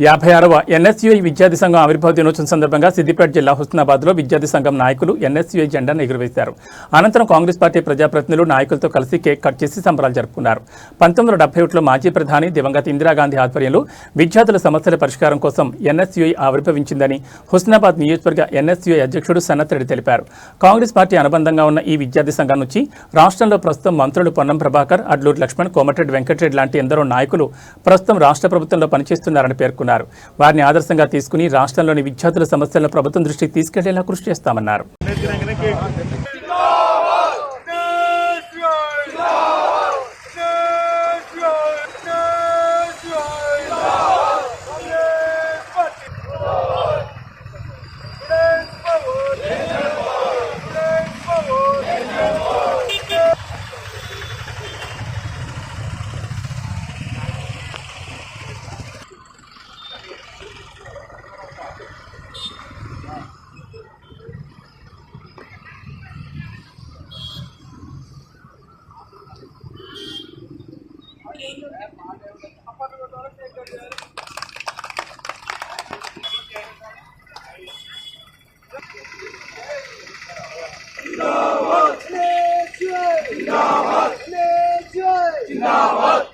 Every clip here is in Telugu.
56వ ఎన్ఎస్యుఐ విద్యార్థి సంఘం ఆవిర్భావ దినోత్సవం సందర్భంగా సిద్దిపేట జిల్లా హుస్నాబాద్లో విద్యార్థి సంఘం నాయకులు ఎన్ఎస్యుఐ జెండాను ఎగురవేశారు. అనంతరం కాంగ్రెస్ పార్టీ ప్రజాప్రతినిధులు నాయకులతో కలిసి కేక్ కట్ చేసి సంబరాలు జరుపుకున్నారు. 1971లో మాజీ ప్రధాని దివంగత ఇందిరాగాంధీ ఆధ్వర్యంలో విద్యార్థుల సమస్యల పరిష్కారం కోసం ఎన్ఎస్యుఐ ఆవిర్భవించిందని హుస్నాబాద్ నియోజకవర్గ ఎన్ఎస్యుఐ అధ్యక్షుడు సనత్రెడ్డి తెలిపారు. కాంగ్రెస్ పార్టీ అనుబంధంగా ఉన్న ఈ విద్యార్థి సంఘం నుంచి రాష్ట్రంలో ప్రస్తుతం మంత్రులు పొన్నం ప్రభాకర్, అడ్లూరు లక్ష్మణ్, కోమటిరెడ్డి వెంకటరెడ్డి లాంటి ఎందరో నాయకులు ప్రస్తుతం రాష్ట్ర ప్రభుత్వంలో పనిచేస్తున్నారని పేర్కొన్నారు. వారిని ఆదర్శంగా తీసుకుని రాష్ట్రంలోని విద్యార్థుల సమస్యలను ప్రభుత్వం దృష్టికి తీసుకెళ్లేలా కృషి చేస్తామన్నారు.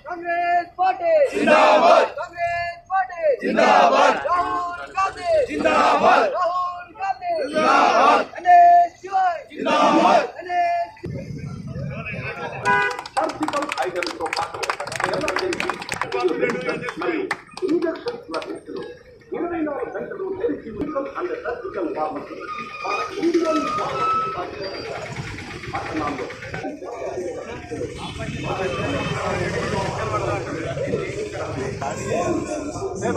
कांग्रेस पार्टी जिंदाबाद, कांग्रेस पार्टी जिंदाबाद, राहुल गांधी जिंदाबाद, राहुल गांधी जिंदाबाद, एनएसयूआई जिंदाबाद, सर्जिकल आइटम तो पाటు ఇంజెక్షన్ ప్రతిస్తులు 24 గంటలు తెరిచి medical and surgical pharmacy Indian pharmacy పట్టణంలో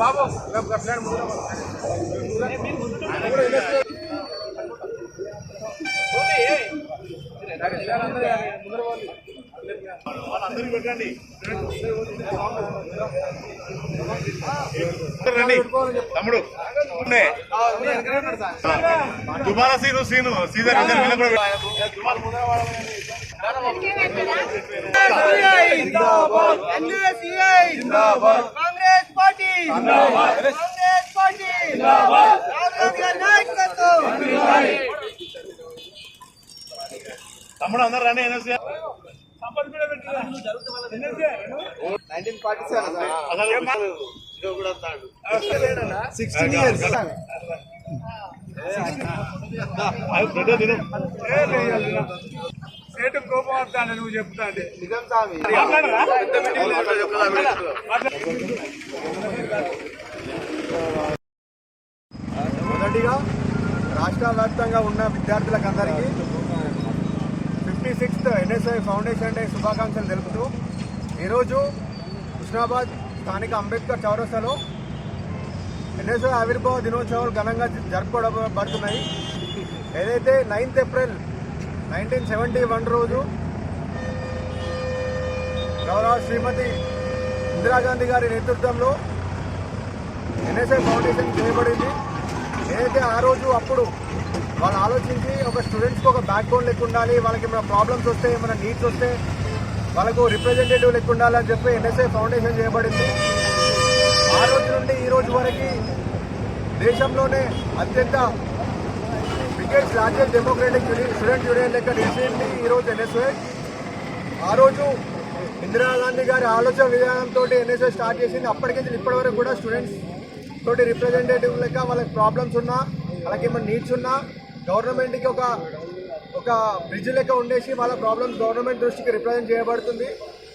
बाबू తమ్ముడు దుబారా సీను సీజర్ कांग्रेस पार्टी कांग्रेस पार्टी తమ్ముడు అందరు రండి. 16 years సేటు కోపం వస్తాను నువ్వు చెప్తా అంటే నిజం స్వామి మొదటిగా రాష్ట్ర వ్యాప్తంగా ఉన్న విద్యార్థులకు అందరికీ 56th ఎన్ఎస్ఐ ఫౌండేషన్ డే శుభాకాంక్షలు తెలుపుతూ ఈరోజు హుస్నాబాద్ స్థానిక అంబేద్కర్ చౌరస్తాలో ఎన్ఎస్ఐ ఆవిర్భావ దినోత్సవాలు ఘనంగా జరుపుకోబడుతున్నాయి. ఏదైతే 9th ఏప్రిల్ 1971 రోజు గౌరవ శ్రీమతి ఇందిరాగాంధీ గారి నేతృత్వంలో ఎన్ఎస్ఐ ఫౌండేషన్ చేయబడింది. ఏదైతే ఆ రోజు అప్పుడు వాళ్ళు ఆలోచించి ఒక స్టూడెంట్స్కి ఒక బ్యాక్ బోన్ లెక్క ఉండాలి, వాళ్ళకి ఏమైనా ప్రాబ్లమ్స్ వస్తే ఏమైనా నీడ్స్ వస్తే వాళ్ళకు రిప్రజెంటేటివ్ లెక్క ఉండాలని చెప్పి ఎన్ఎస్ఐ ఫౌండేషన్ చేయబడింది. ఆ రోజు నుండి ఈ రోజు వరకు దేశంలోనే అత్యంత biggest largest democratic student union లెక్క నిలిచింది ఈరోజు ఎన్ఎస్ఐ. ఆ రోజు ఇందిరాగాంధీ గారి ఆలోచన విధానంతో ఎన్ఎస్ఐ స్టార్ట్ చేసింది. అప్పటికి ఇప్పటి వరకు కూడా స్టూడెంట్స్ తోటి రిప్రజెంటేటివ్ లెక్క వాళ్ళకి ప్రాబ్లమ్స్ ఉన్నా, వాళ్ళకి ఏమైనా నీడ్స్ ఉన్నా గవర్నమెంట్కి ఒక బ్రిడ్జ్ లెక్క ఉండేసి వాళ్ళ ప్రాబ్లమ్స్ గవర్నమెంట్ దృష్టికి రిప్రజెంట్ చేయబడుతుంది.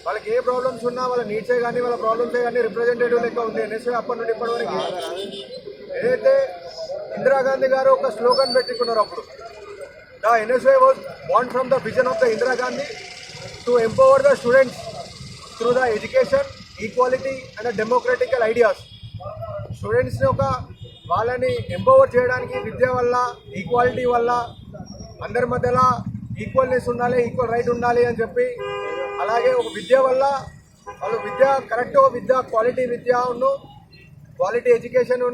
వాళ్ళకి ఏ ప్రాబ్లమ్స్ ఉన్నా వాళ్ళ నీడ్సే కానీ వాళ్ళ ప్రాబ్లమ్సే కానీ రిప్రజెంటేటివ్ లెక్క ఉంది ఎన్ఎస్ఐ అప్పటి నుండి ఇప్పటివరకు. ఏదైతే ఇందిరాగాంధీ గారు ఒక స్లోగన్ పెట్టుకున్నారు అప్పుడు, the NSI was born from the vision of the Indira Gandhi to empower the students through the education, equality and democratical ideas. స్టూడెంట్స్ని వాళ్ళని ఎంపవర్ చేయడానికి విద్య వల్ల, ఈక్వాలిటీ వల్ల, అందరి మధ్యలో ఈక్వల్నెస్ ఉండాలి, ఈక్వల్ రైట్ ఉండాలి అని చెప్పి, అలాగే ఒక విద్య వల్ల వాళ్ళు విద్య కరెక్ట్ విద్య క్వాలిటీ ఎడ్యుకేషన్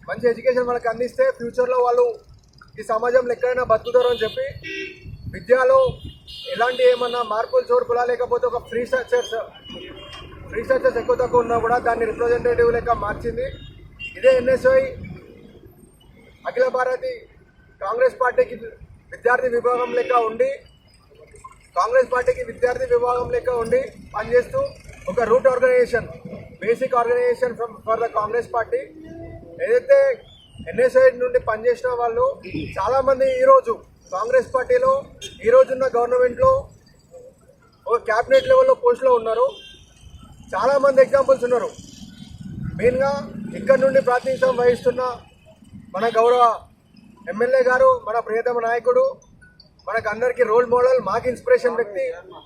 మంచి ఎడ్యుకేషన్ వాళ్ళకి అందిస్తే ఫ్యూచర్లో వాళ్ళు ఈ సమాజంలో ఎక్కడైనా బతుకుతారు అని చెప్పి విద్యలో ఎలాంటి ఏమన్నా మార్పులు చోర్పులా లేకపోతే ఒక రీసెర్చెస్ ఎక్కువ తక్కువ ఉన్నా కూడా దాన్ని రిప్రజెంటేటివ్ లెక్క మార్చింది. ఇదే ఎన్ఎస్ఐ అఖిల భారతి కాంగ్రెస్ పార్టీకి విద్యార్థి విభాగం లెక్క ఉండి పనిచేస్తూ ఒక root organization, basic organization for the Congress party. ఏదైతే ఎన్ఎస్ఐ నుండి పనిచేసిన వాళ్ళు చాలామంది ఈరోజు కాంగ్రెస్ పార్టీలో ఈరోజున్న గవర్నమెంట్లో ఒక క్యాబినెట్ లెవెల్లో పోస్టులో ఉన్నారు. చాలామంది ఎగ్జాంపుల్స్ ఉన్నారు. మెయిన్గా ఇక్కడ నుండి ప్రాతినిధ్యం వహిస్తున్న మన గౌరవ ఎమ్మెల్యే గారు, మన ప్రియతమ నాయకుడు, మనకు అందరికీ రోల్ మోడల్, మాకు ఇన్స్పిరేషన్ వ్యక్తి